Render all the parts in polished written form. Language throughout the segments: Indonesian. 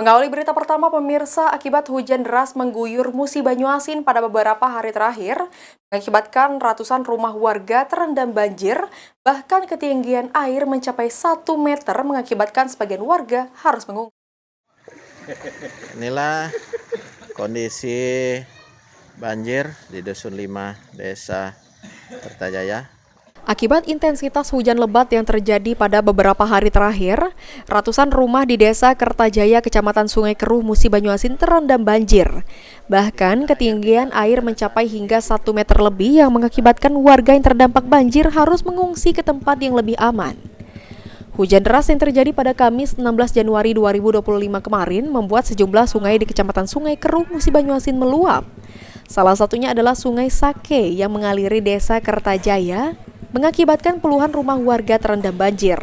Mengawali berita pertama pemirsa, akibat hujan deras mengguyur Musi Banyuasin pada beberapa hari terakhir, mengakibatkan ratusan rumah warga terendam banjir, bahkan ketinggian air mencapai 1 meter mengakibatkan sebagian warga harus mengungsi. Inilah kondisi banjir di Dusun 5, Desa Kertajaya. Akibat intensitas hujan lebat yang terjadi pada beberapa hari terakhir, ratusan rumah di Desa Kertajaya, Kecamatan Sungai Keruh, Musi Banyuasin terendam banjir. Bahkan ketinggian air mencapai hingga 1 meter lebih yang mengakibatkan warga yang terdampak banjir harus mengungsi ke tempat yang lebih aman. Hujan deras yang terjadi pada Kamis 16 Januari 2025 kemarin membuat sejumlah sungai di Kecamatan Sungai Keruh, Musi Banyuasin meluap. Salah satunya adalah Sungai Sake yang mengaliri Desa Kertajaya, mengakibatkan puluhan rumah warga terendam banjir.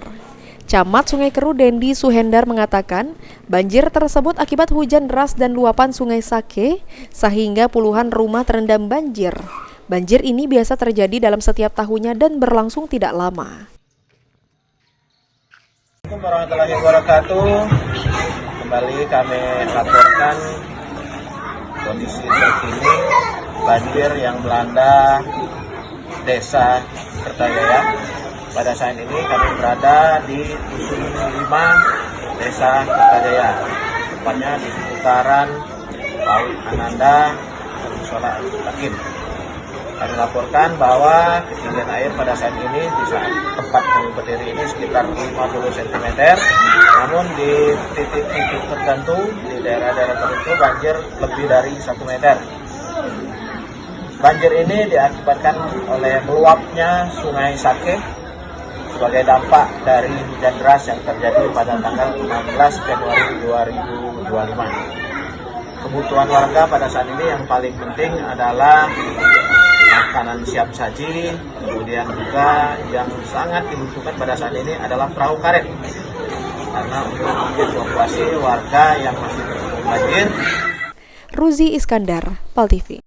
Camat Sungai Keruh Dendi Suhendar mengatakan, banjir tersebut akibat hujan deras dan luapan Sungai Sake, sehingga puluhan rumah terendam banjir. Banjir ini biasa terjadi dalam setiap tahunnya dan berlangsung tidak lama. Assalamualaikum warahmatullahi wabarakatuh. Kembali kami laporkan kondisi terkini banjir yang melanda Desa Kertajaya. Pada saat ini kami berada di Dusun 5, Desa Kertajaya, tepatnya di seputaran Laut Ananda, Musola Al-Takin. Kami laporkan bahwa ketinggian air pada saat ini di saat tempat kami berdiri ini sekitar 50 cm, namun di titik-titik tertentu di daerah-daerah tertentu banjir lebih dari 1 meter. Banjir ini diakibatkan oleh meluapnya Sungai Sake sebagai dampak dari hujan deras yang terjadi pada tanggal 16 Januari 2025. Kebutuhan warga pada saat ini yang paling penting adalah makanan siap saji, kemudian juga yang sangat dibutuhkan pada saat ini adalah perahu karet. Karena untuk mengevakuasi warga yang masih terkena banjir. Ruzi Iskandar, PAL TV.